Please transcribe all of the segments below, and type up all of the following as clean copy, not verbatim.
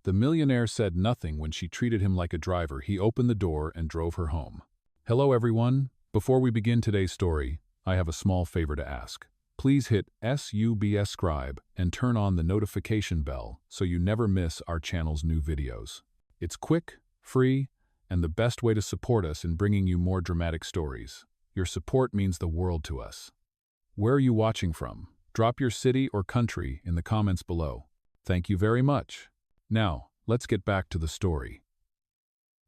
The millionaire said nothing when she treated him like a driver. He opened the door and drove her home. Hello everyone. Before we begin today's story, I have a small favor to ask. Please hit subscribe and turn on the notification bell so you never miss our channel's new videos. It's quick, free, and the best way to support us in bringing you more dramatic stories. Your support means the world to us. Where are you watching from? Drop your city or country in the comments below. Thank you very much. Now, let's get back to the story.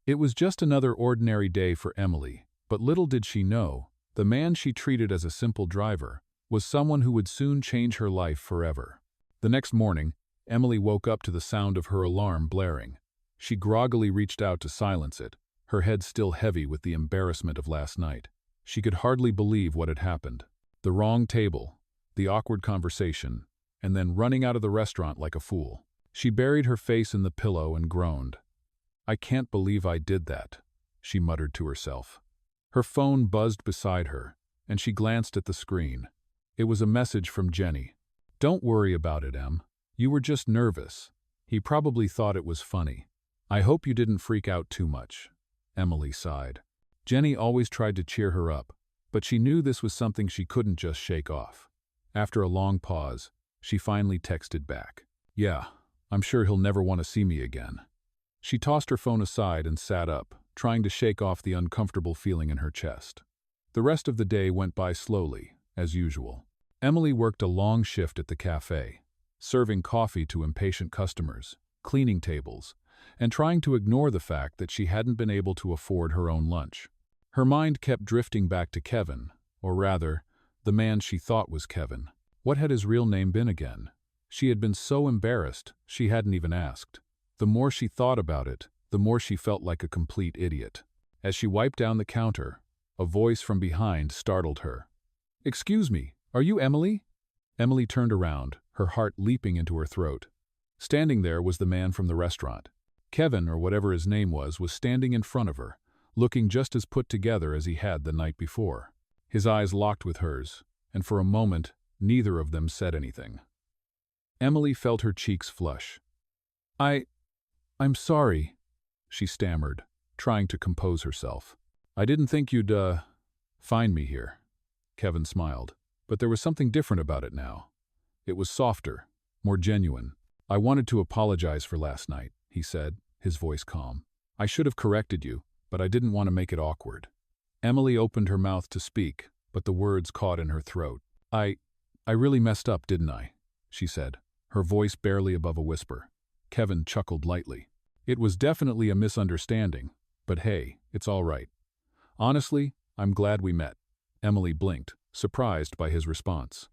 It was just another ordinary day for Emily, but little did she know, the man she treated as a simple driver was someone who would soon change her life forever. The next morning, Emily woke up to the sound of her alarm blaring. She groggily reached out to silence it, her head still heavy with the embarrassment of last night. She could hardly believe what had happened. The wrong table, the awkward conversation, and then running out of the restaurant like a fool. She buried her face in the pillow and groaned. "I can't believe I did that," she muttered to herself. Her phone buzzed beside her, and she glanced at the screen. It was a message from Jenny. "Don't worry about it, Em. You were just nervous. He probably thought it was funny. I hope you didn't freak out too much." Emily sighed. Jenny always tried to cheer her up, but she knew this was something she couldn't just shake off. After a long pause, she finally texted back. "Yeah, I'm sure he'll never want to see me again." She tossed her phone aside and sat up, trying to shake off the uncomfortable feeling in her chest. The rest of the day went by slowly, as usual. Emily worked a long shift at the cafe, serving coffee to impatient customers, cleaning tables, and trying to ignore the fact that she hadn't been able to afford her own lunch. Her mind kept drifting back to Kevin, or rather, the man she thought was Kevin. What had his real name been again? She had been so embarrassed, she hadn't even asked. The more she thought about it, the more she felt like a complete idiot. As she wiped down the counter, a voice from behind startled her. "Excuse me, are you Emily?" Emily turned around, her heart leaping into her throat. Standing there was the man from the restaurant. Kevin, or whatever his name was standing in front of her, looking just as put together as he had the night before. His eyes locked with hers, and for a moment, neither of them said anything. Emily felt her cheeks flush. I'm sorry," she stammered, trying to compose herself. "I didn't think you'd, find me here." Kevin smiled, but there was something different about it now. It was softer, more genuine. "I wanted to apologize for last night," he said, his voice calm. "I should have corrected you, but I didn't want to make it awkward." Emily opened her mouth to speak, but the words caught in her throat. I really messed up, didn't I?" she said, her voice barely above a whisper. Kevin chuckled lightly. "It was definitely a misunderstanding, but hey, it's all right. Honestly, I'm glad we met." Emily blinked, surprised by his response.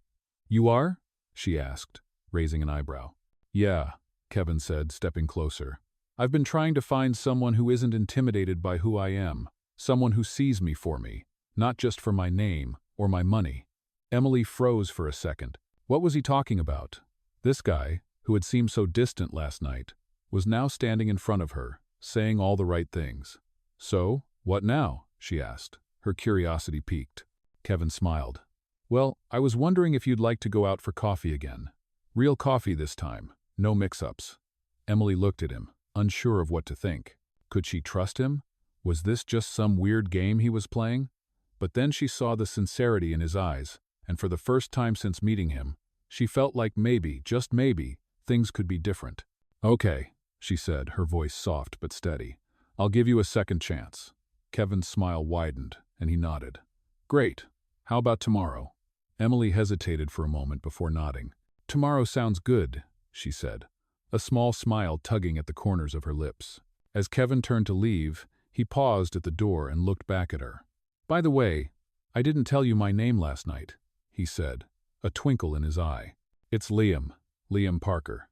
"You are?" she asked, raising an eyebrow. "Yeah," Kevin said, stepping closer. "I've been trying to find someone who isn't intimidated by who I am, someone who sees me for me, not just for my name or my money." Emily froze for a second. What was he talking about? This guy, who had seemed so distant last night, was now standing in front of her, saying all the right things. "So, what now?" she asked, her curiosity piqued. Kevin smiled. "Well, I was wondering if you'd like to go out for coffee again. Real coffee this time, no mix-ups." Emily looked at him, unsure of what to think. Could she trust him? Was this just some weird game he was playing? But then she saw the sincerity in his eyes, and for the first time since meeting him, she felt like maybe, just maybe, things could be different. "Okay," she said, her voice soft but steady. "I'll give you a second chance." Kevin's smile widened, and he nodded. "Great. How about tomorrow?" Emily hesitated for a moment before nodding. "Tomorrow sounds good," she said, a small smile tugging at the corners of her lips. As Kevin turned to leave, he paused at the door and looked back at her. "By the way, I didn't tell you my name last night," he said, a twinkle in his eye. "It's Liam Parker."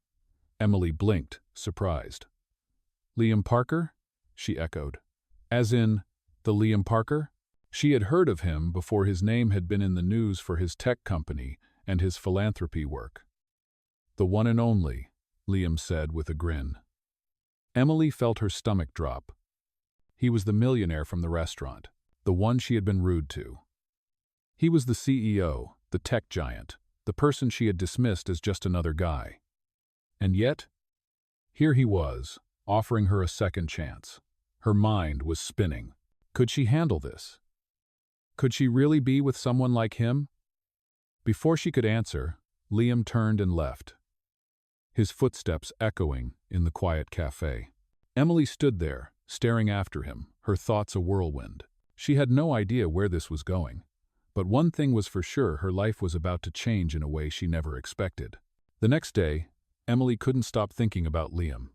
Emily blinked, surprised. "Liam Parker?" she echoed. "As in, the Liam Parker?" She had heard of him before his name had been in the news for his tech company and his philanthropy work. "The one and only," Liam said with a grin. Emily felt her stomach drop. He was the millionaire from the restaurant, the one she had been rude to. He was the CEO, the tech giant, the person she had dismissed as just another guy. And yet, Here he was, offering her a second chance. Her mind was spinning. Could she handle this? Could she really be with someone like him? Before she could answer, Liam turned and left, his footsteps echoing in the quiet cafe. Emily stood there, staring after him, her thoughts a whirlwind. She had no idea where this was going. But one thing was for sure, her life was about to change in a way she never expected. The next day, Emily couldn't stop thinking about Liam.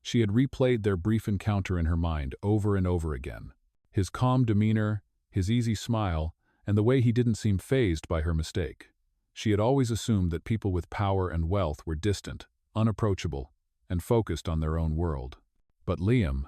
She had replayed their brief encounter in her mind over and over again. His calm demeanor, his easy smile, and the way he didn't seem fazed by her mistake. She had always assumed that people with power and wealth were distant, unapproachable, and focused on their own world. But Liam,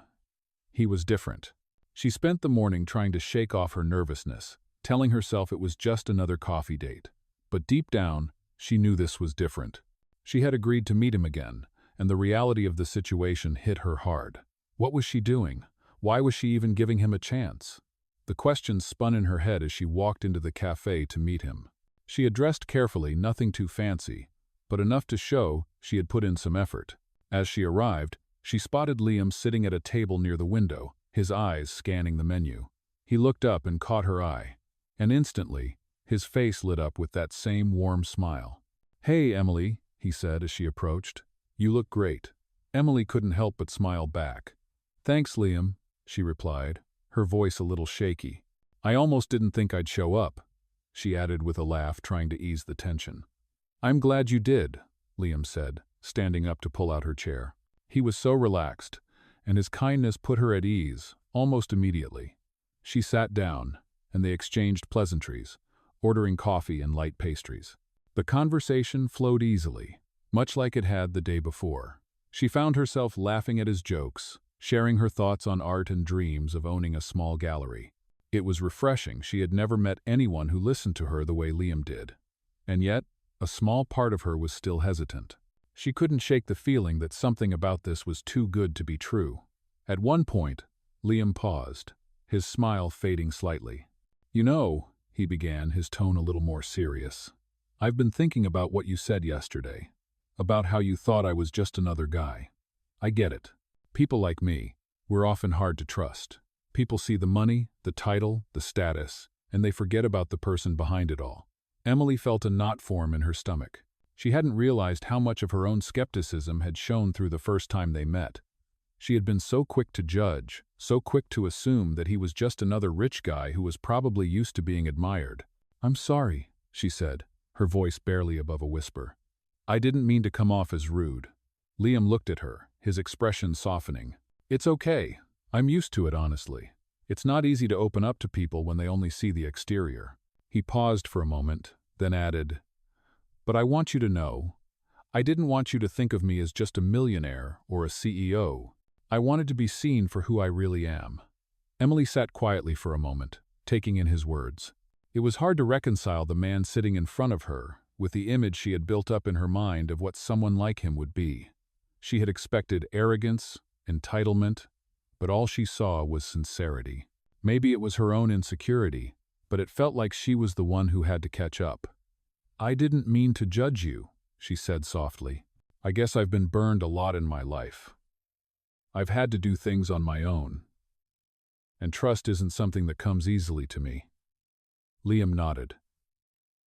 he was different. She spent the morning trying to shake off her nervousness, telling herself it was just another coffee date. But deep down, she knew this was different. She had agreed to meet him again, and the reality of the situation hit her hard. What was she doing? Why was she even giving him a chance? The questions spun in her head as she walked into the cafe to meet him. She had dressed carefully, nothing too fancy, but enough to show she had put in some effort. As she arrived, she spotted Liam sitting at a table near the window, his eyes scanning the menu. He looked up and caught her eye, and instantly, his face lit up with that same warm smile. "Hey, Emily," he said as she approached. "You look great." Emily couldn't help but smile back. "Thanks, Liam," she replied, her voice a little shaky. "I almost didn't think I'd show up," she added with a laugh, trying to ease the tension. "I'm glad you did," Liam said, standing up to pull out her chair. He was so relaxed, and his kindness put her at ease almost immediately. She sat down, and they exchanged pleasantries, ordering coffee and light pastries. The conversation flowed easily, much like it had the day before. She found herself laughing at his jokes, sharing her thoughts on art and dreams of owning a small gallery. It was refreshing. She had never met anyone who listened to her the way Liam did. And yet, a small part of her was still hesitant. She couldn't shake the feeling that something about this was too good to be true. At one point, Liam paused, his smile fading slightly. "You know," he began, his tone a little more serious, "I've been thinking about what you said yesterday, about how you thought I was just another guy. I get it. People like me, we're often hard to trust. People see the money, the title, the status, and they forget about the person behind it all." Emily felt a knot form in her stomach. She hadn't realized how much of her own skepticism had shown through the first time they met. She had been so quick to judge, so quick to assume that he was just another rich guy who was probably used to being admired. "I'm sorry," she said, her voice barely above a whisper. "I didn't mean to come off as rude." Liam looked at her, his expression softening. "It's okay. I'm used to it, honestly. It's not easy to open up to people when they only see the exterior." He paused for a moment, then added, "But I want you to know, I didn't want you to think of me as just a millionaire or a CEO. I wanted to be seen for who I really am." Emily sat quietly for a moment, taking in his words. It was hard to reconcile the man sitting in front of her with the image she had built up in her mind of what someone like him would be. She had expected arrogance, entitlement, but all she saw was sincerity. Maybe it was her own insecurity, but it felt like she was the one who had to catch up. "I didn't mean to judge you," she said softly. "I guess I've been burned a lot in my life. I've had to do things on my own. And trust isn't something that comes easily to me." Liam nodded,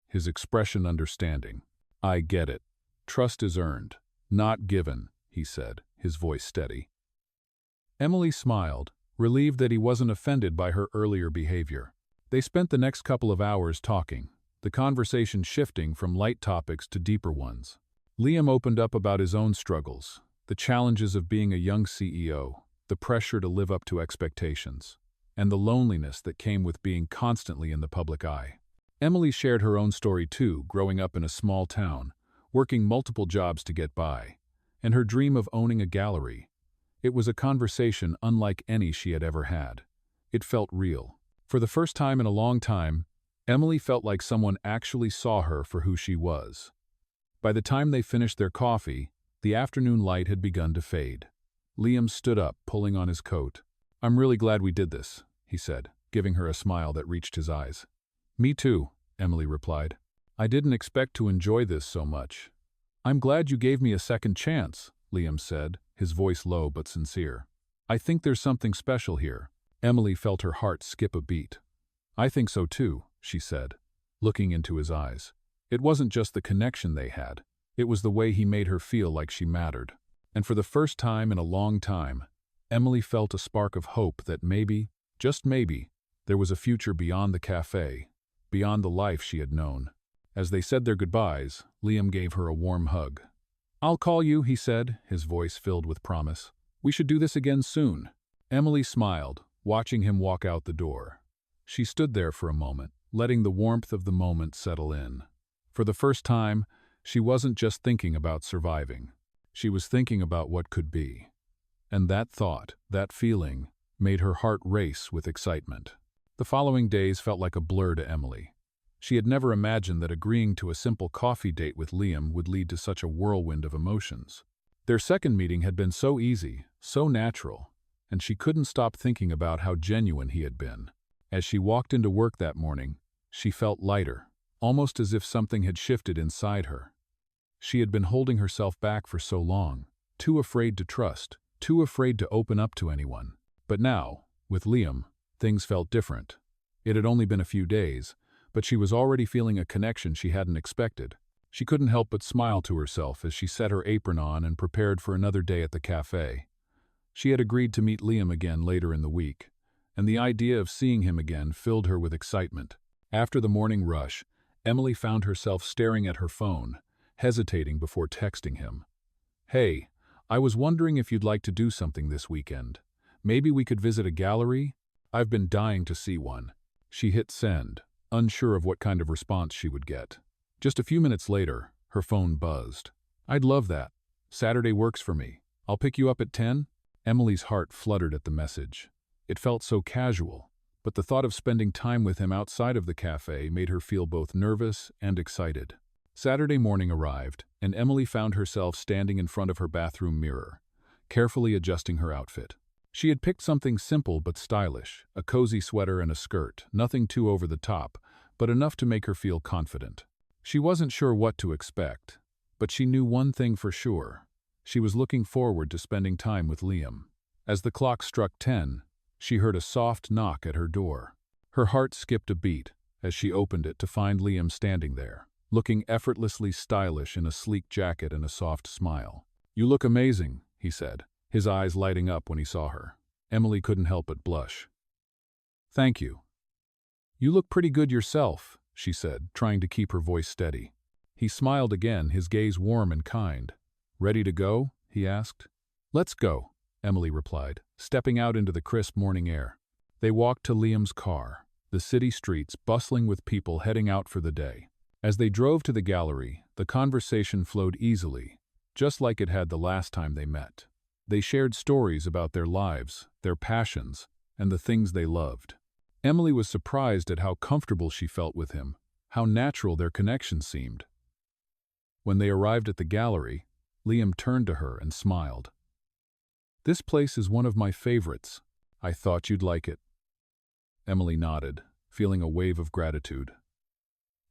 his expression understanding. "I get it. Trust is earned, not given," he said, his voice steady. Emily smiled, relieved that he wasn't offended by her earlier behavior. They spent the next couple of hours talking, the conversation shifting from light topics to deeper ones. Liam opened up about his own struggles, the challenges of being a young CEO, the pressure to live up to expectations, and the loneliness that came with being constantly in the public eye. Emily shared her own story too, growing up in a small town, working multiple jobs to get by, and her dream of owning a gallery. It was a conversation unlike any she had ever had. It felt real. For the first time in a long time, Emily felt like someone actually saw her for who she was. By the time they finished their coffee, the afternoon light had begun to fade. Liam stood up, pulling on his coat. "I'm really glad we did this," he said, giving her a smile that reached his eyes. "Me too," Emily replied. "I didn't expect to enjoy this so much." "I'm glad you gave me a second chance," Liam said, his voice low but sincere. "I think there's something special here." Emily felt her heart skip a beat. "I think so too," she said, looking into his eyes. It wasn't just the connection they had. It was the way he made her feel like she mattered. And for the first time in a long time, Emily felt a spark of hope that maybe, just maybe, there was a future beyond the cafe, beyond the life she had known. As they said their goodbyes, Liam gave her a warm hug. "I'll call you," he said, his voice filled with promise. "We should do this again soon." Emily smiled, watching him walk out the door. She stood there for a moment, letting the warmth of the moment settle in. For the first time, she wasn't just thinking about surviving. She was thinking about what could be. And that thought, that feeling, made her heart race with excitement. The following days felt like a blur to Emily. She had never imagined that agreeing to a simple coffee date with Liam would lead to such a whirlwind of emotions. Their second meeting had been so easy, so natural, and she couldn't stop thinking about how genuine he had been. As she walked into work that morning, she felt lighter, almost as if something had shifted inside her. She had been holding herself back for so long, too afraid to trust, too afraid to open up to anyone. But now, with Liam, things felt different. It had only been a few days, but she was already feeling a connection she hadn't expected. She couldn't help but smile to herself as she set her apron on and prepared for another day at the cafe. She had agreed to meet Liam again later in the week, and the idea of seeing him again filled her with excitement. After the morning rush, Emily found herself staring at her phone, hesitating before texting him. "Hey, I was wondering if you'd like to do something this weekend. Maybe we could visit a gallery? I've been dying to see one." She hit send, unsure of what kind of response she would get. Just a few minutes later, her phone buzzed. "I'd love that. Saturday works for me. I'll pick you up at 10? Emily's heart fluttered at the message. It felt so casual, but the thought of spending time with him outside of the cafe made her feel both nervous and excited. Saturday morning arrived, and Emily found herself standing in front of her bathroom mirror, carefully adjusting her outfit. She had picked something simple but stylish, a cozy sweater and a skirt, nothing too over the top, but enough to make her feel confident. She wasn't sure what to expect, but she knew one thing for sure. She was looking forward to spending time with Liam. As the clock struck 10, she heard a soft knock at her door. Her heart skipped a beat as she opened it to find Liam standing there, looking effortlessly stylish in a sleek jacket and a soft smile. "You look amazing," he said, his eyes lighting up when he saw her. Emily couldn't help but blush. "Thank you." "You look pretty good yourself," she said, trying to keep her voice steady. He smiled again, his gaze warm and kind. "Ready to go?" he asked. "Let's go," Emily replied, stepping out into the crisp morning air. They walked to Liam's car, the city streets bustling with people heading out for the day. As they drove to the gallery, the conversation flowed easily, just like it had the last time they met. They shared stories about their lives, their passions, and the things they loved. Emily was surprised at how comfortable she felt with him, how natural their connection seemed. When they arrived at the gallery, Liam turned to her and smiled. "This place is one of my favorites. I thought you'd like it." Emily nodded, feeling a wave of gratitude.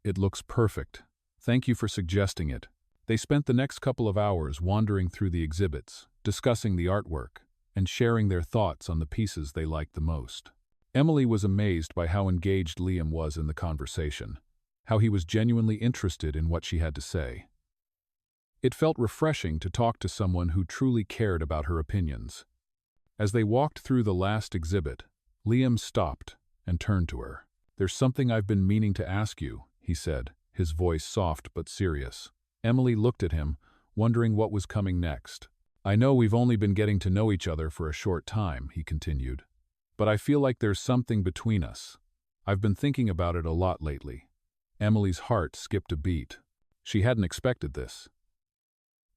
"It looks perfect. Thank you for suggesting it." They spent the next couple of hours wandering through the exhibits, discussing the artwork, and sharing their thoughts on the pieces they liked the most. Emily was amazed by how engaged Liam was in the conversation, how he was genuinely interested in what she had to say. It felt refreshing to talk to someone who truly cared about her opinions. As they walked through the last exhibit, Liam stopped and turned to her. "There's something I've been meaning to ask you," he said, his voice soft but serious. Emily looked at him, wondering what was coming next. "I know we've only been getting to know each other for a short time," he continued, "but I feel like there's something between us. I've been thinking about it a lot lately." Emily's heart skipped a beat. She hadn't expected this.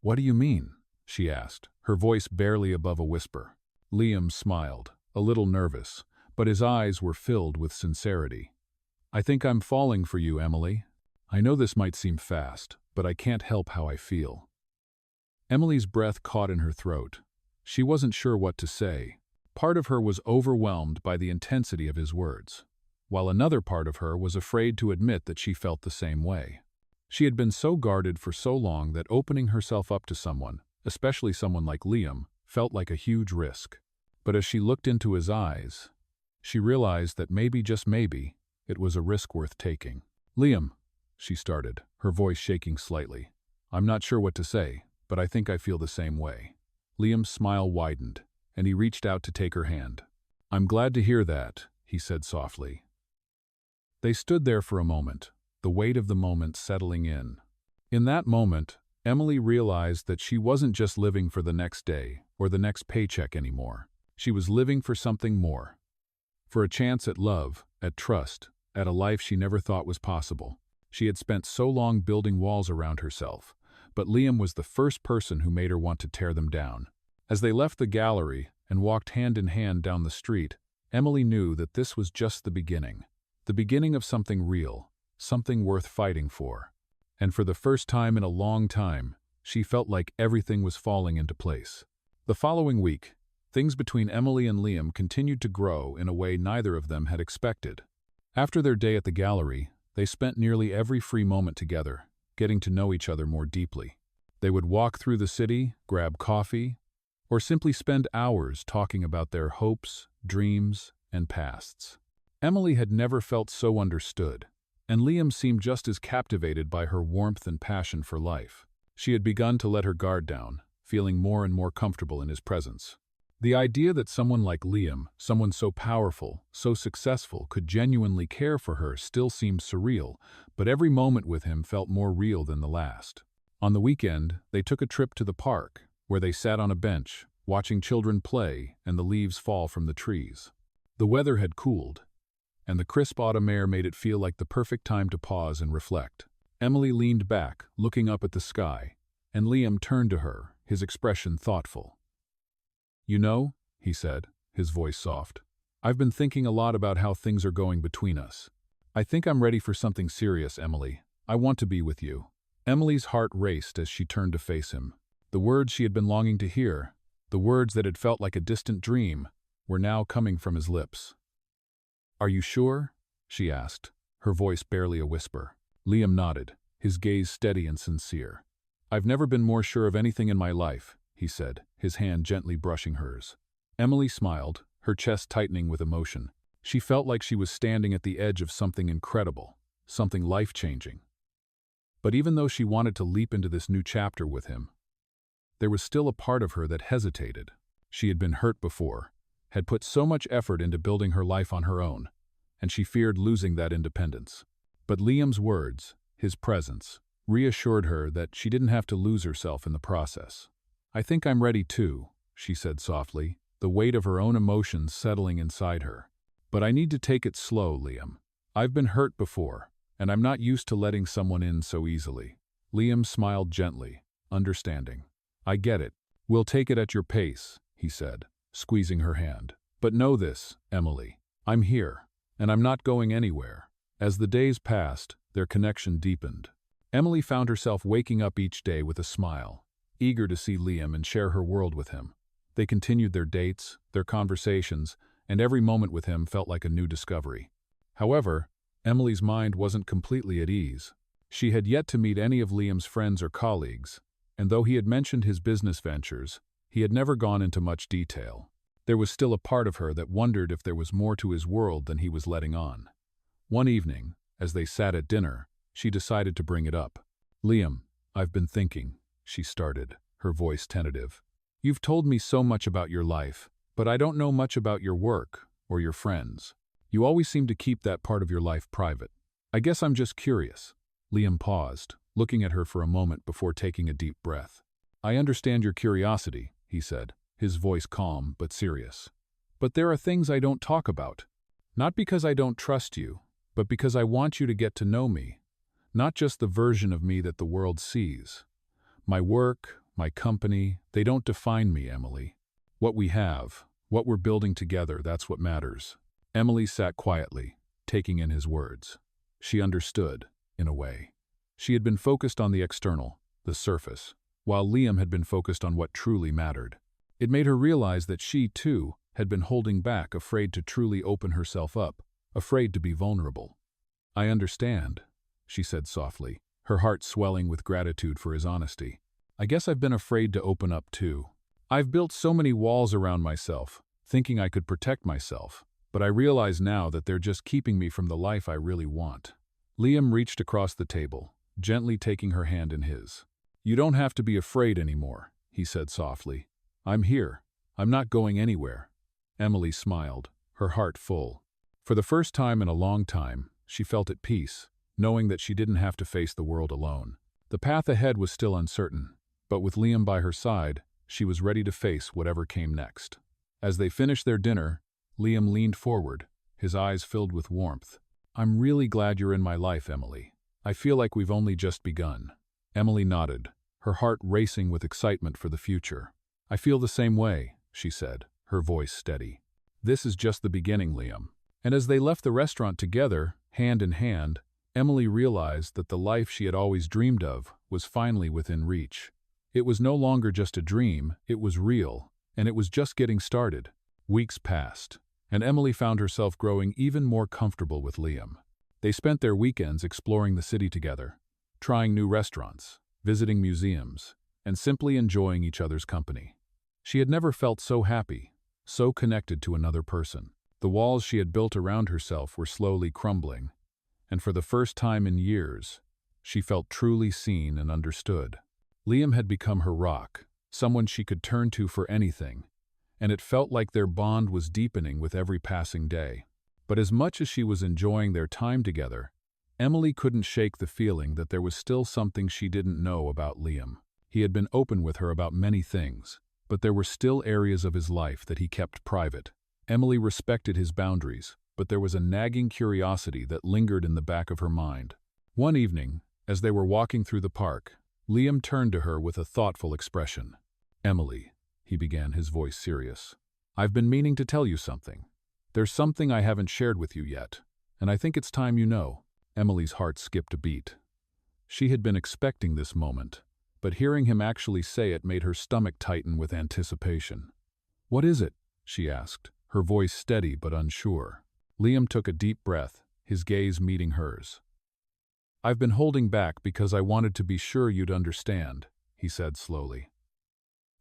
"What do you mean?" she asked, her voice barely above a whisper. Liam smiled, a little nervous, but his eyes were filled with sincerity. "I think I'm falling for you, Emily. I know this might seem fast, but I can't help how I feel." Emily's breath caught in her throat. She wasn't sure what to say. Part of her was overwhelmed by the intensity of his words, while another part of her was afraid to admit that she felt the same way. She had been so guarded for so long that opening herself up to someone, especially someone like Liam, felt like a huge risk. But as she looked into his eyes, she realized that maybe, just maybe, it was a risk worth taking. "Liam," she started, her voice shaking slightly. "I'm not sure what to say, but I think I feel the same way." Liam's smile widened, and he reached out to take her hand. "I'm glad to hear that," he said softly. They stood there for a moment, the weight of the moment settling in. In that moment, Emily realized that she wasn't just living for the next day or the next paycheck anymore. She was living for something more. For a chance at love, at trust, at a life she never thought was possible. She had spent so long building walls around herself, but Liam was the first person who made her want to tear them down. As they left the gallery and walked hand in hand down the street, Emily knew that this was just the beginning of something real, something worth fighting for. And for the first time in a long time, she felt like everything was falling into place. The following week, things between Emily and Liam continued to grow in a way neither of them had expected. After their day at the gallery, they spent nearly every free moment together, getting to know each other more deeply. They would walk through the city, grab coffee, or simply spend hours talking about their hopes, dreams, and pasts. Emily had never felt so understood, and Liam seemed just as captivated by her warmth and passion for life. She had begun to let her guard down, feeling more and more comfortable in his presence. The idea that someone like Liam, someone so powerful, so successful, could genuinely care for her still seemed surreal, but every moment with him felt more real than the last. On the weekend, they took a trip to the park, where they sat on a bench, watching children play and the leaves fall from the trees. The weather had cooled, and the crisp autumn air made it feel like the perfect time to pause and reflect. Emily leaned back, looking up at the sky, and Liam turned to her, his expression thoughtful. "You know," he said, his voice soft, "I've been thinking a lot about how things are going between us. I think I'm ready for something serious, Emily. I want to be with you." Emily's heart raced as she turned to face him. The words she had been longing to hear, the words that had felt like a distant dream, were now coming from his lips. "Are you sure?" she asked, her voice barely a whisper. Liam nodded, his gaze steady and sincere. "I've never been more sure of anything in my life," he said, his hand gently brushing hers. Emily smiled, her chest tightening with emotion. She felt like she was standing at the edge of something incredible, something life-changing. But even though she wanted to leap into this new chapter with him, there was still a part of her that hesitated. She had been hurt before, had put so much effort into building her life on her own, and she feared losing that independence. But Liam's words, his presence, reassured her that she didn't have to lose herself in the process. "I think I'm ready too," she said softly, the weight of her own emotions settling inside her. "But I need to take it slow, Liam. I've been hurt before, and I'm not used to letting someone in so easily." Liam smiled gently, understanding. "I get it. We'll take it at your pace," he said, squeezing her hand. "But know this, Emily. I'm here, and I'm not going anywhere." As the days passed, their connection deepened. Emily found herself waking up each day with a smile, eager to see Liam and share her world with him. They continued their dates, their conversations, and every moment with him felt like a new discovery. However, Emily's mind wasn't completely at ease. She had yet to meet any of Liam's friends or colleagues, and though he had mentioned his business ventures, he had never gone into much detail. There was still a part of her that wondered if there was more to his world than he was letting on. One evening, as they sat at dinner, she decided to bring it up. "Liam, I've been thinking," she started, her voice tentative. "You've told me so much about your life, but I don't know much about your work or your friends. You always seem to keep that part of your life private. I guess I'm just curious." Liam paused, looking at her for a moment before taking a deep breath. "I understand your curiosity," he said, his voice calm but serious. "But there are things I don't talk about. Not because I don't trust you, but because I want you to get to know me. Not just the version of me that the world sees. My work, my company, they don't define me, Emily. What we have, what we're building together, that's what matters." Emily sat quietly, taking in his words. She understood, in a way. She had been focused on the external, the surface, while Liam had been focused on what truly mattered. It made her realize that she, too, had been holding back, afraid to truly open herself up, afraid to be vulnerable. "I understand," she said softly, her heart swelling with gratitude for his honesty. "I guess I've been afraid to open up too. I've built so many walls around myself, thinking I could protect myself, but I realize now that they're just keeping me from the life I really want." Liam reached across the table, gently taking her hand in his. "You don't have to be afraid anymore," he said softly. "I'm here. I'm not going anywhere." Emily smiled, her heart full. For the first time in a long time, she felt at peace, knowing that she didn't have to face the world alone. The path ahead was still uncertain, but with Liam by her side, she was ready to face whatever came next. As they finished their dinner, Liam leaned forward, his eyes filled with warmth. "I'm really glad you're in my life, Emily. I feel like we've only just begun." Emily nodded, her heart racing with excitement for the future. "I feel the same way," she said, her voice steady. "This is just the beginning, Liam." And as they left the restaurant together, hand in hand, Emily realized that the life she had always dreamed of was finally within reach. It was no longer just a dream, it was real, and it was just getting started. Weeks passed, and Emily found herself growing even more comfortable with Liam. They spent their weekends exploring the city together, trying new restaurants, visiting museums, and simply enjoying each other's company. She had never felt so happy, so connected to another person. The walls she had built around herself were slowly crumbling, and for the first time in years, she felt truly seen and understood. Liam had become her rock, someone she could turn to for anything, and it felt like their bond was deepening with every passing day. But as much as she was enjoying their time together, Emily couldn't shake the feeling that there was still something she didn't know about Liam. He had been open with her about many things, but there were still areas of his life that he kept private. Emily respected his boundaries, but there was a nagging curiosity that lingered in the back of her mind. One evening, as they were walking through the park, Liam turned to her with a thoughtful expression. "Emily," he began, his voice serious, "I've been meaning to tell you something. There's something I haven't shared with you yet, and I think it's time you know." Emily's heart skipped a beat. She had been expecting this moment, but hearing him actually say it made her stomach tighten with anticipation. "What is it?" she asked, her voice steady but unsure. Liam took a deep breath, his gaze meeting hers. "I've been holding back because I wanted to be sure you'd understand," he said slowly.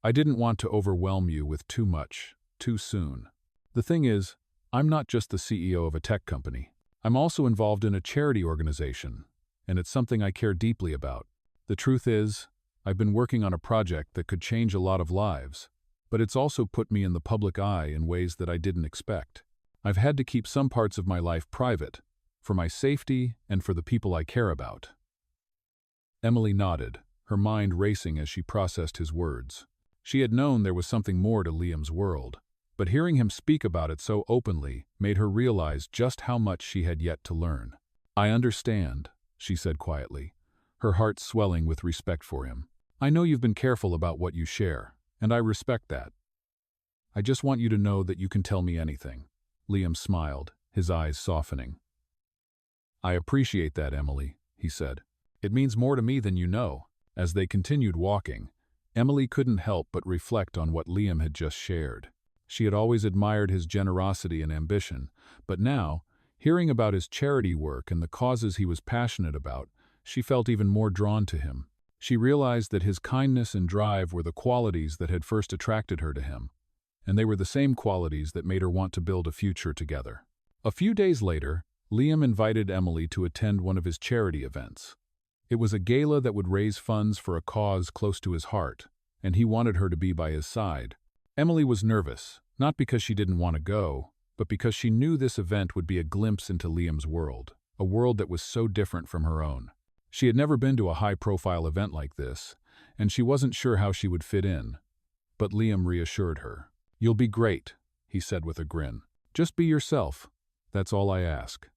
"I didn't want to overwhelm you with too much, too soon. The thing is, I'm not just the CEO of a tech company. I'm also involved in a charity organization, and it's something I care deeply about. The truth is, I've been working on a project that could change a lot of lives, but it's also put me in the public eye in ways that I didn't expect. I've had to keep some parts of my life private, for my safety and for the people I care about." Emily nodded, her mind racing as she processed his words. She had known there was something more to Liam's world, but hearing him speak about it so openly made her realize just how much she had yet to learn. "I understand," she said quietly, her heart swelling with respect for him. "I know you've been careful about what you share, and I respect that. I just want you to know that you can tell me anything." Liam smiled, his eyes softening. "I appreciate that, Emily," he said. "It means more to me than you know." As they continued walking, Emily couldn't help but reflect on what Liam had just shared. She had always admired his generosity and ambition, but now, hearing about his charity work and the causes he was passionate about, she felt even more drawn to him. She realized that his kindness and drive were the qualities that had first attracted her to him, and they were the same qualities that made her want to build a future together. A few days later, Liam invited Emily to attend one of his charity events. It was a gala that would raise funds for a cause close to his heart, and he wanted her to be by his side. Emily was nervous, not because she didn't want to go, but because she knew this event would be a glimpse into Liam's world, a world that was so different from her own. She had never been to a high-profile event like this, and she wasn't sure how she would fit in. But Liam reassured her. "You'll be great," he said with a grin. "Just be yourself. That's all I ask."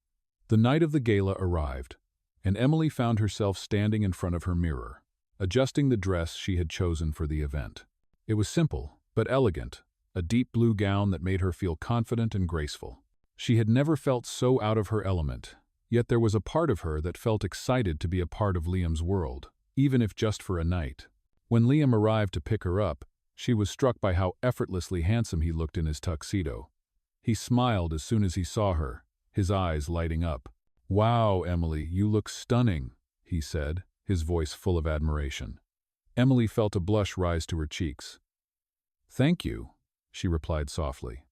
The night of the gala arrived, and Emily found herself standing in front of her mirror, adjusting the dress she had chosen for the event. It was simple, but elegant, a deep blue gown that made her feel confident and graceful. She had never felt so out of her element, yet there was a part of her that felt excited to be a part of Liam's world, even if just for a night. When Liam arrived to pick her up, she was struck by how effortlessly handsome he looked in his tuxedo. He smiled as soon as he saw her, his eyes lighting up. "Wow, Emily, you look stunning," he said, his voice full of admiration. Emily felt a blush rise to her cheeks. "Thank you," she replied softly,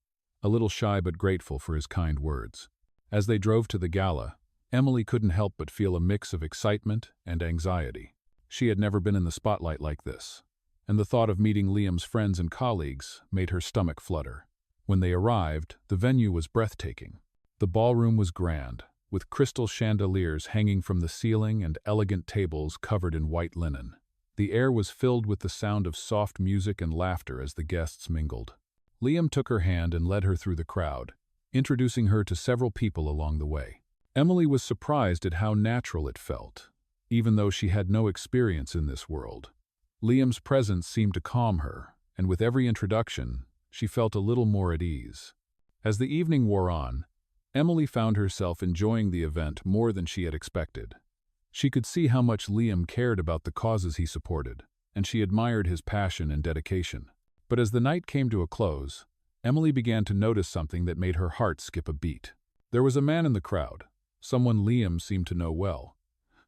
a little shy but grateful for his kind words. As they drove to the gala, Emily couldn't help but feel a mix of excitement and anxiety. She had never been in the spotlight like this, and the thought of meeting Liam's friends and colleagues made her stomach flutter. When they arrived, the venue was breathtaking. The ballroom was grand, with crystal chandeliers hanging from the ceiling and elegant tables covered in white linen. The air was filled with the sound of soft music and laughter as the guests mingled. Liam took her hand and led her through the crowd, introducing her to several people along the way. Emily was surprised at how natural it felt, even though she had no experience in this world. Liam's presence seemed to calm her, and with every introduction, she felt a little more at ease. As the evening wore on, Emily found herself enjoying the event more than she had expected. She could see how much Liam cared about the causes he supported, and she admired his passion and dedication. But as the night came to a close, Emily began to notice something that made her heart skip a beat. There was a man in the crowd, someone Liam seemed to know well,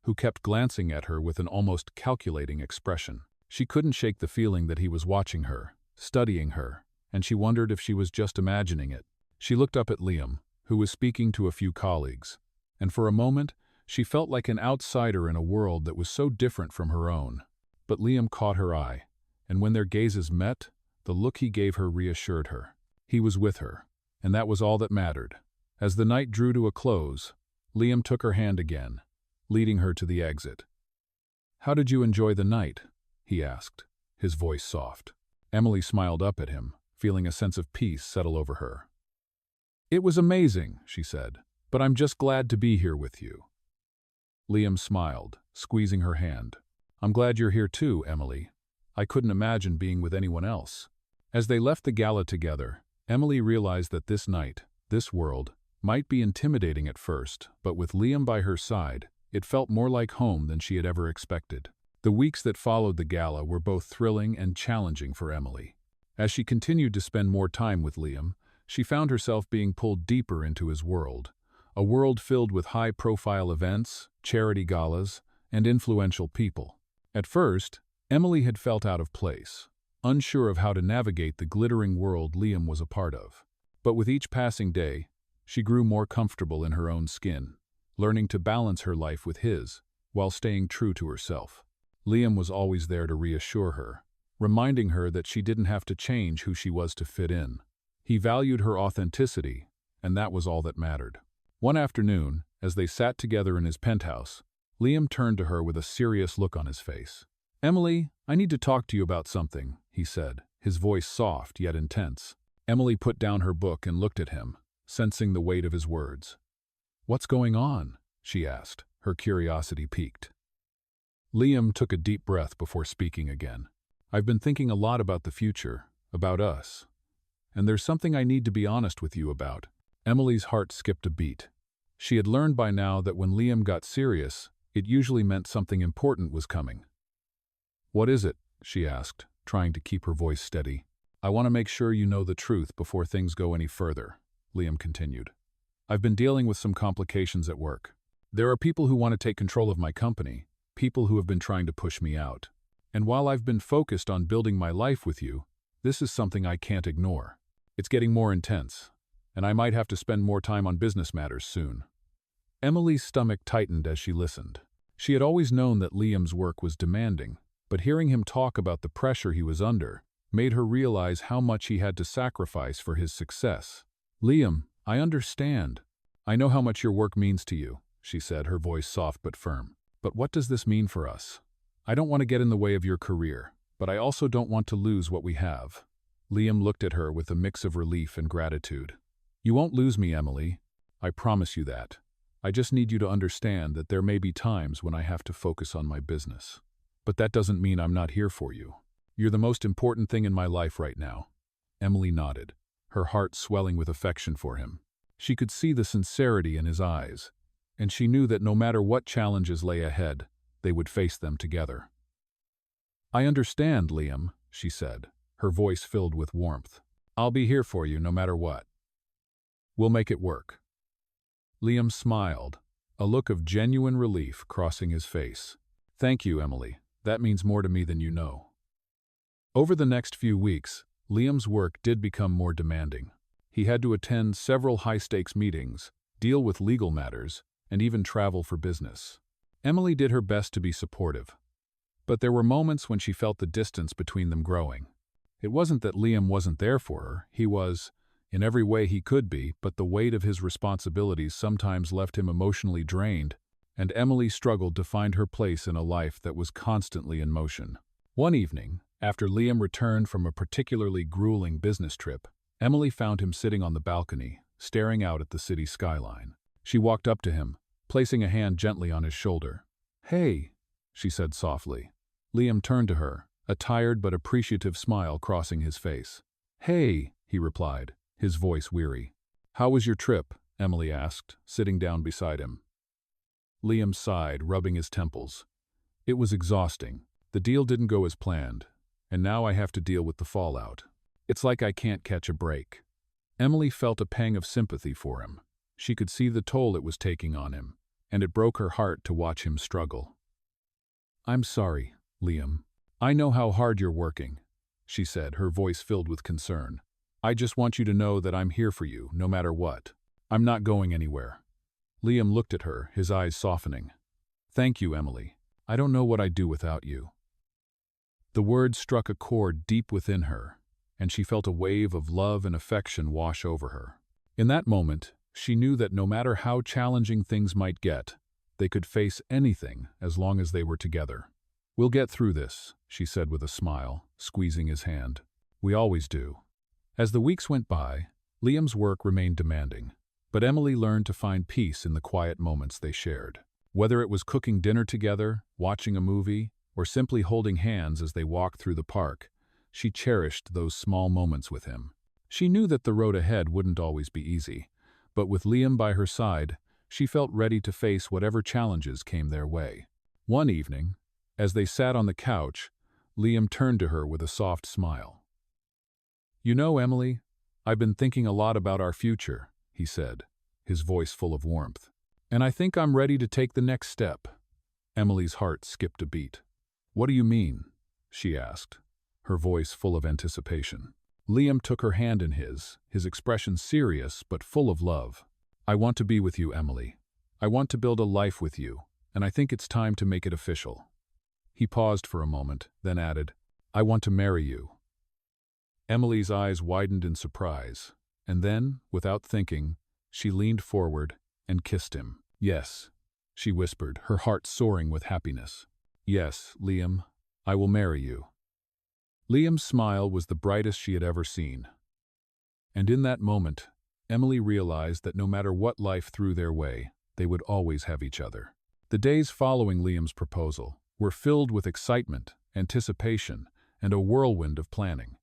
who kept glancing at her with an almost calculating expression. She couldn't shake the feeling that he was watching her, studying her, and she wondered if she was just imagining it. She looked up at Liam, who was speaking to a few colleagues, and for a moment, she felt like an outsider in a world that was so different from her own. But Liam caught her eye, and when their gazes met, the look he gave her reassured her. He was with her, and that was all that mattered. As the night drew to a close, Liam took her hand again, leading her to the exit. "How did you enjoy the night?" he asked, his voice soft. Emily smiled up at him, feeling a sense of peace settle over her. "It was amazing," she said, "but I'm just glad to be here with you." Liam smiled, squeezing her hand. "I'm glad you're here too, Emily. I couldn't imagine being with anyone else." As they left the gala together, Emily realized that this night, this world, might be intimidating at first, but with Liam by her side, it felt more like home than she had ever expected. The weeks that followed the gala were both thrilling and challenging for Emily. As she continued to spend more time with Liam, she found herself being pulled deeper into his world, a world filled with high-profile events, charity galas, and influential people. At first, Emily had felt out of place, unsure of how to navigate the glittering world Liam was a part of. But with each passing day, she grew more comfortable in her own skin, learning to balance her life with his, while staying true to herself. Liam was always there to reassure her, reminding her that she didn't have to change who she was to fit in. He valued her authenticity, and that was all that mattered. One afternoon, as they sat together in his penthouse, Liam turned to her with a serious look on his face. "Emily, I need to talk to you about something," he said, his voice soft yet intense. Emily put down her book and looked at him, sensing the weight of his words. "What's going on?" she asked, her curiosity piqued. Liam took a deep breath before speaking again. "I've been thinking a lot about the future, about us. And there's something I need to be honest with you about." Emily's heart skipped a beat. She had learned by now that when Liam got serious, it usually meant something important was coming. "What is it?" she asked, trying to keep her voice steady. "I want to make sure you know the truth before things go any further," Liam continued. "I've been dealing with some complications at work. There are people who want to take control of my company, people who have been trying to push me out. And while I've been focused on building my life with you, this is something I can't ignore. It's getting more intense, and I might have to spend more time on business matters soon." Emily's stomach tightened as she listened. She had always known that Liam's work was demanding, but hearing him talk about the pressure he was under made her realize how much he had to sacrifice for his success. "Liam, I understand. I know how much your work means to you," she said, her voice soft but firm. "But what does this mean for us? I don't want to get in the way of your career, but I also don't want to lose what we have." Liam looked at her with a mix of relief and gratitude. "You won't lose me, Emily. I promise you that. I just need you to understand that there may be times when I have to focus on my business. But that doesn't mean I'm not here for you. You're the most important thing in my life right now." Emily nodded, her heart swelling with affection for him. She could see the sincerity in his eyes, and she knew that no matter what challenges lay ahead, they would face them together. "I understand, Liam," she said, her voice filled with warmth. "I'll be here for you no matter what. We'll make it work." Liam smiled, a look of genuine relief crossing his face. "Thank you, Emily. That means more to me than you know." Over the next few weeks, Liam's work did become more demanding. He had to attend several high-stakes meetings, deal with legal matters, and even travel for business. Emily did her best to be supportive, but there were moments when she felt the distance between them growing. It wasn't that Liam wasn't there for her, he was, in every way he could be, but the weight of his responsibilities sometimes left him emotionally drained, and Emily struggled to find her place in a life that was constantly in motion. One evening, after Liam returned from a particularly grueling business trip, Emily found him sitting on the balcony, staring out at the city skyline. She walked up to him, placing a hand gently on his shoulder. "Hey," she said softly. Liam turned to her, a tired but appreciative smile crossing his face. "Hey," he replied, his voice weary. "How was your trip?" Emily asked, sitting down beside him. Liam sighed, rubbing his temples. "It was exhausting. The deal didn't go as planned, and now I have to deal with the fallout. It's like I can't catch a break." Emily felt a pang of sympathy for him. She could see the toll it was taking on him, and it broke her heart to watch him struggle. "I'm sorry, Liam. I know how hard you're working," she said, her voice filled with concern. "I just want you to know that I'm here for you, no matter what. I'm not going anywhere." Liam looked at her, his eyes softening. "Thank you, Emily. I don't know what I'd do without you." The words struck a chord deep within her, and she felt a wave of love and affection wash over her. In that moment, she knew that no matter how challenging things might get, they could face anything as long as they were together. "We'll get through this," she said with a smile, squeezing his hand. "We always do." As the weeks went by, Liam's work remained demanding, but Emily learned to find peace in the quiet moments they shared. Whether it was cooking dinner together, watching a movie, or simply holding hands as they walked through the park, she cherished those small moments with him. She knew that the road ahead wouldn't always be easy, but with Liam by her side, she felt ready to face whatever challenges came their way. One evening, as they sat on the couch, Liam turned to her with a soft smile. "You know, Emily, I've been thinking a lot about our future," he said, his voice full of warmth. "And I think I'm ready to take the next step." Emily's heart skipped a beat. "What do you mean?" she asked, her voice full of anticipation. Liam took her hand in his expression serious but full of love. "I want to be with you, Emily. I want to build a life with you, and I think it's time to make it official." He paused for a moment, then added, "I want to marry you." Emily's eyes widened in surprise, and then, without thinking, she leaned forward and kissed him. "Yes," she whispered, her heart soaring with happiness. "Yes, Liam, I will marry you." Liam's smile was the brightest she had ever seen. And in that moment, Emily realized that no matter what life threw their way, they would always have each other. The days following Liam's proposal were filled with excitement, anticipation, and a whirlwind of planning.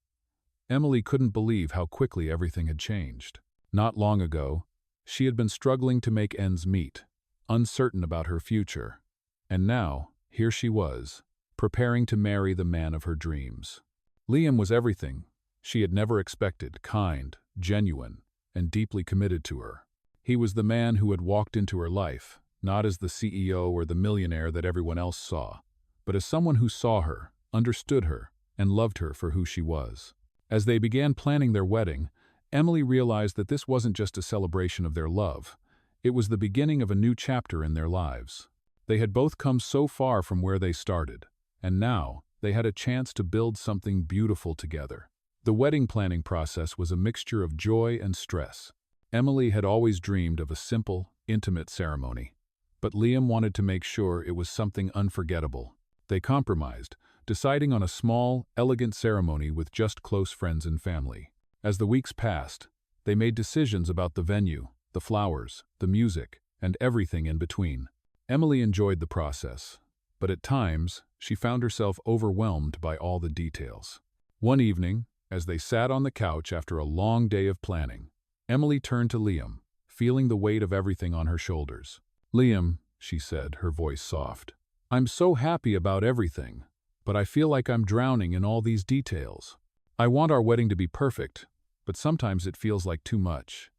Emily couldn't believe how quickly everything had changed. Not long ago, she had been struggling to make ends meet, uncertain about her future. And now, here she was, preparing to marry the man of her dreams. Liam was everything she had never expected: kind, genuine, and deeply committed to her. He was the man who had walked into her life, not as the CEO or the millionaire that everyone else saw, but as someone who saw her, understood her, and loved her for who she was. As they began planning their wedding, Emily realized that this wasn't just a celebration of their love. It was the beginning of a new chapter in their lives. They had both come so far from where they started, and now they had a chance to build something beautiful together. The wedding planning process was a mixture of joy and stress. Emily had always dreamed of a simple, intimate ceremony, but Liam wanted to make sure it was something unforgettable. They compromised, deciding on a small, elegant ceremony with just close friends and family. As the weeks passed, they made decisions about the venue, the flowers, the music, and everything in between. Emily enjoyed the process, but at times, she found herself overwhelmed by all the details. One evening, as they sat on the couch after a long day of planning, Emily turned to Liam, feeling the weight of everything on her shoulders. "Liam," she said, her voice soft, "I'm so happy about everything, but I feel like I'm drowning in all these details. I want our wedding to be perfect, but sometimes it feels like too much."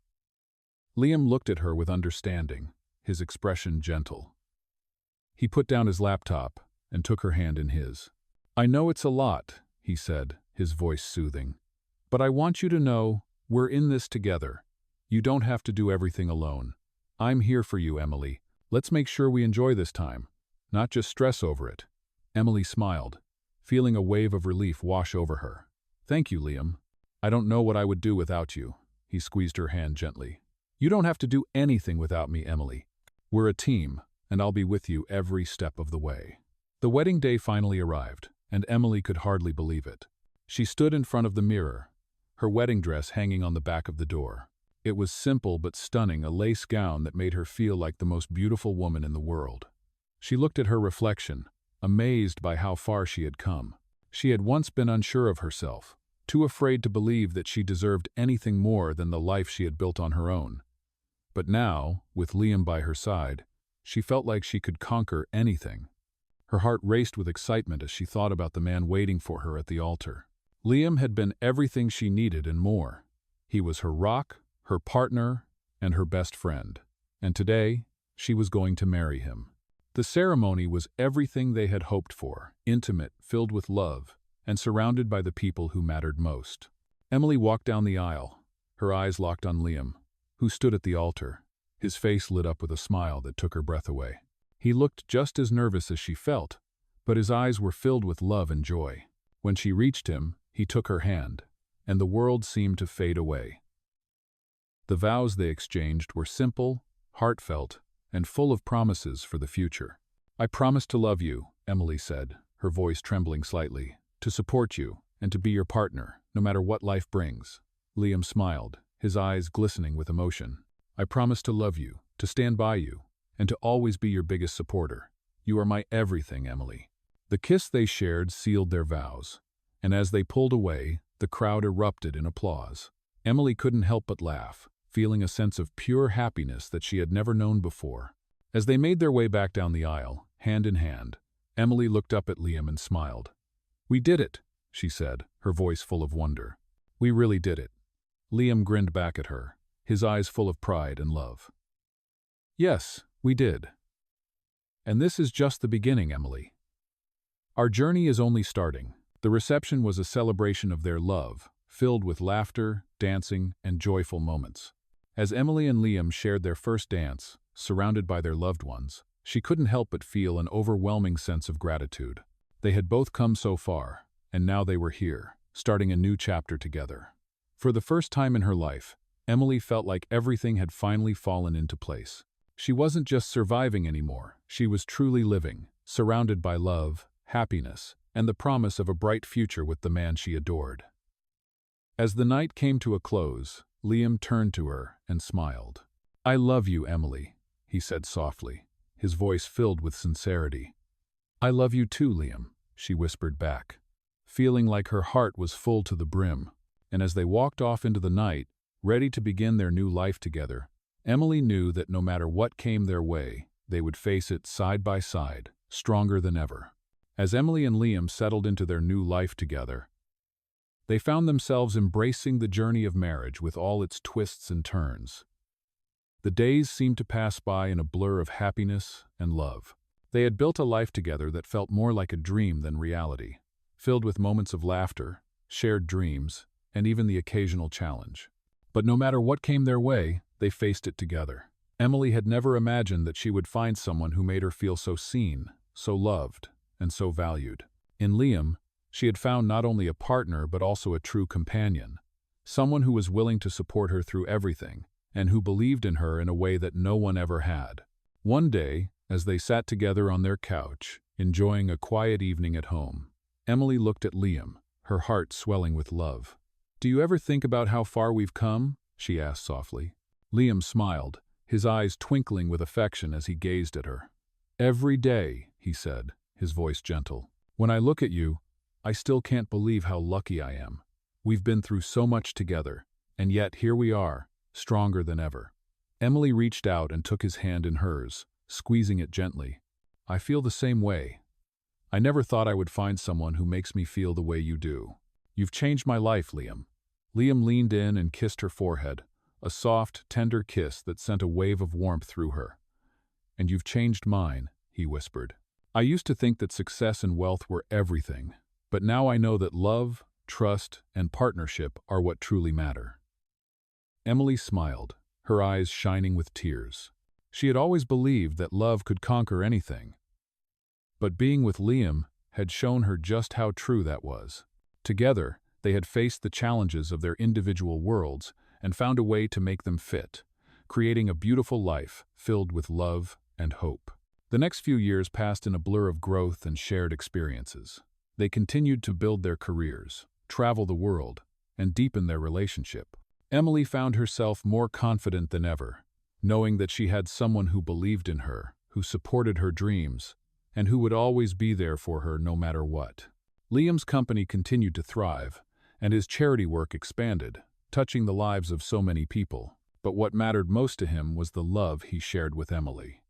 Liam looked at her with understanding, his expression gentle. He put down his laptop and took her hand in his. "I know it's a lot," he said, his voice soothing, But I want you to know, we're in this together. You don't have to do everything alone. I'm here for you, Emily. Let's make sure we enjoy this time, not just stress over it." Emily smiled, feeling a wave of relief wash over her. "Thank you, Liam. I don't know what I would do without you." He squeezed her hand gently. "You don't have to do anything without me, Emily. We're a team, and I'll be with you every step of the way." The wedding day finally arrived, and Emily could hardly believe it. She stood in front of the mirror, her wedding dress hanging on the back of the door. It was simple but stunning, a lace gown that made her feel like the most beautiful woman in the world. She looked at her reflection, amazed by how far she had come. She had once been unsure of herself, too afraid to believe that she deserved anything more than the life she had built on her own. But now, with Liam by her side, she felt like she could conquer anything. Her heart raced with excitement as she thought about the man waiting for her at the altar. Liam had been everything she needed and more. He was her rock, her partner, and her best friend. And today, she was going to marry him. The ceremony was everything they had hoped for, intimate, filled with love, and surrounded by the people who mattered most. Emily walked down the aisle, her eyes locked on Liam, who stood at the altar. His face lit up with a smile that took her breath away. He looked just as nervous as she felt, but his eyes were filled with love and joy. When she reached him, he took her hand, and the world seemed to fade away. The vows they exchanged were simple, heartfelt, and full of promises for the future. "I promise to love you," Emily said, her voice trembling slightly, "to support you, and to be your partner, no matter what life brings." Liam smiled, his eyes glistening with emotion. "I promise to love you, to stand by you, and to always be your biggest supporter. You are my everything, Emily." The kiss they shared sealed their vows, and as they pulled away, the crowd erupted in applause. Emily couldn't help but laugh, feeling a sense of pure happiness that she had never known before. As they made their way back down the aisle, hand in hand, Emily looked up at Liam and smiled. "We did it," she said, her voice full of wonder. "We really did it." Liam grinned back at her, his eyes full of pride and love. "Yes, we did. And this is just the beginning, Emily. Our journey is only starting." The reception was a celebration of their love, filled with laughter, dancing, and joyful moments. As Emily and Liam shared their first dance, surrounded by their loved ones, she couldn't help but feel an overwhelming sense of gratitude. They had both come so far, and now they were here, starting a new chapter together. For the first time in her life, Emily felt like everything had finally fallen into place. She wasn't just surviving anymore, she was truly living, surrounded by love, happiness, and the promise of a bright future with the man she adored. As the night came to a close, Liam turned to her and smiled. "I love you, Emily," he said softly, his voice filled with sincerity. "I love you too, Liam," she whispered back, feeling like her heart was full to the brim. And as they walked off into the night, ready to begin their new life together, Emily knew that no matter what came their way, they would face it side by side, stronger than ever. As Emily and Liam settled into their new life together, they found themselves embracing the journey of marriage with all its twists and turns. The days seemed to pass by in a blur of happiness and love. They had built a life together that felt more like a dream than reality, filled with moments of laughter, shared dreams, and even the occasional challenge. But no matter what came their way, they faced it together. Emily had never imagined that she would find someone who made her feel so seen, so loved, and so valued. In Liam, she had found not only a partner but also a true companion, someone who was willing to support her through everything, and who believed in her in a way that no one ever had. One day, as they sat together on their couch, enjoying a quiet evening at home, Emily looked at Liam, her heart swelling with love. "Do you ever think about how far we've come?" she asked softly. Liam smiled, his eyes twinkling with affection as he gazed at her. "Every day," he said, his voice gentle. "When I look at you, I still can't believe how lucky I am. We've been through so much together, and yet here we are, stronger than ever." Emily reached out and took his hand in hers, squeezing it gently. "I feel the same way. I never thought I would find someone who makes me feel the way you do. You've changed my life, Liam." Liam leaned in and kissed her forehead, a soft, tender kiss that sent a wave of warmth through her. "And you've changed mine," he whispered. "I used to think that success and wealth were everything, but now I know that love, trust, and partnership are what truly matter. Emily smiled, her eyes shining with tears. She had always believed that love could conquer anything. But being with Liam had shown her just how true that was. Together, they had faced the challenges of their individual worlds and found a way to make them fit, creating a beautiful life filled with love and hope. The next few years passed in a blur of growth and shared experiences. They continued to build their careers, travel the world, and deepen their relationship. Emily found herself more confident than ever, knowing that she had someone who believed in her, who supported her dreams, and who would always be there for her no matter what. Liam's company continued to thrive, and his charity work expanded, touching the lives of so many people. But what mattered most to him was the love he shared with Emily.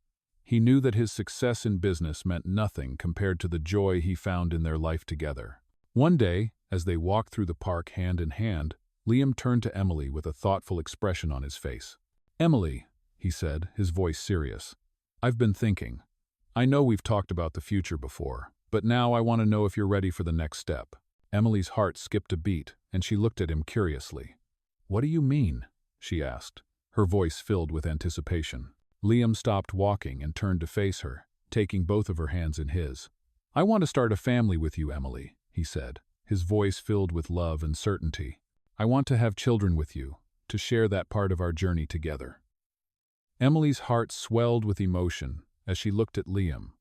He knew that his success in business meant nothing compared to the joy he found in their life together. One day, as they walked through the park hand in hand, Liam turned to Emily with a thoughtful expression on his face. "Emily," he said, his voice serious, "I've been thinking. I know we've talked about the future before, but now I want to know if you're ready for the next step." Emily's heart skipped a beat, and she looked at him curiously. "What do you mean?" she asked, her voice filled with anticipation. Liam stopped walking and turned to face her, taking both of her hands in his. "I want to start a family with you, Emily," he said, his voice filled with love and certainty. "I want to have children with you, to share that part of our journey together." Emily's heart swelled with emotion as she looked at Liam,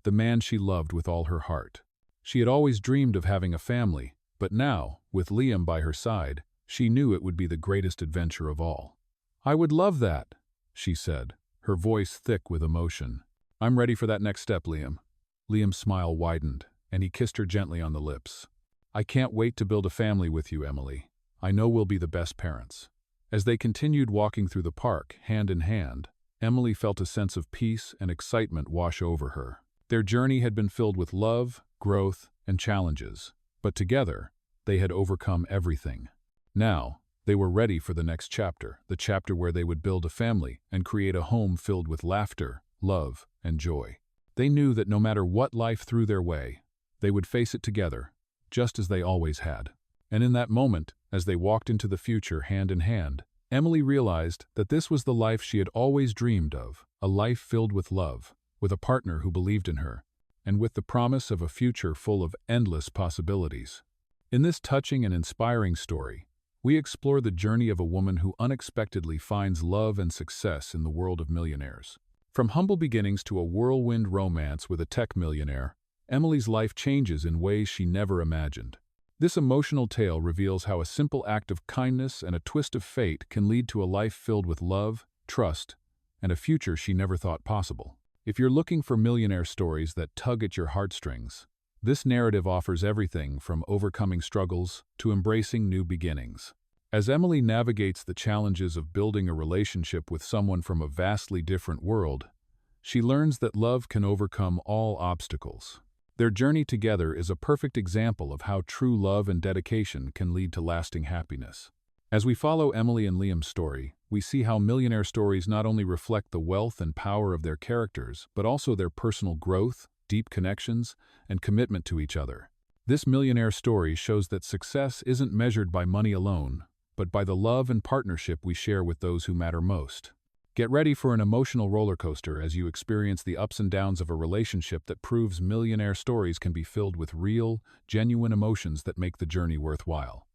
the man she loved with all her heart. She had always dreamed of having a family, but now, with Liam by her side, she knew it would be the greatest adventure of all. "I would love that," she said, her voice thick with emotion. "I'm ready for that next step, Liam." Liam's smile widened, and he kissed her gently on the lips. "I can't wait to build a family with you, Emily. I know we'll be the best parents." As they continued walking through the park, hand in hand, Emily felt a sense of peace and excitement wash over her. Their journey had been filled with love, growth, and challenges, but together, they had overcome everything. Now, they were ready for the next chapter, the chapter where they would build a family and create a home filled with laughter, love, and joy. They knew that no matter what life threw their way, they would face it together, just as they always had. And in that moment, as they walked into the future hand in hand, Emily realized that this was the life she had always dreamed of, a life filled with love, with a partner who believed in her, and with the promise of a future full of endless possibilities. In this touching and inspiring story, we explore the journey of a woman who unexpectedly finds love and success in the world of millionaires. From humble beginnings to a whirlwind romance with a tech millionaire, Emily's life changes in ways she never imagined. This emotional tale reveals how a simple act of kindness and a twist of fate can lead to a life filled with love, trust, and a future she never thought possible. If you're looking for millionaire stories that tug at your heartstrings, this narrative offers everything from overcoming struggles to embracing new beginnings. As Emily navigates the challenges of building a relationship with someone from a vastly different world, she learns that love can overcome all obstacles. Their journey together is a perfect example of how true love and dedication can lead to lasting happiness. As we follow Emily and Liam's story, we see how millionaire stories not only reflect the wealth and power of their characters, but also their personal growth, deep connections, and commitment to each other. This millionaire story shows that success isn't measured by money alone, but by the love and partnership we share with those who matter most. Get ready for an emotional roller coaster as you experience the ups and downs of a relationship that proves millionaire stories can be filled with real, genuine emotions that make the journey worthwhile.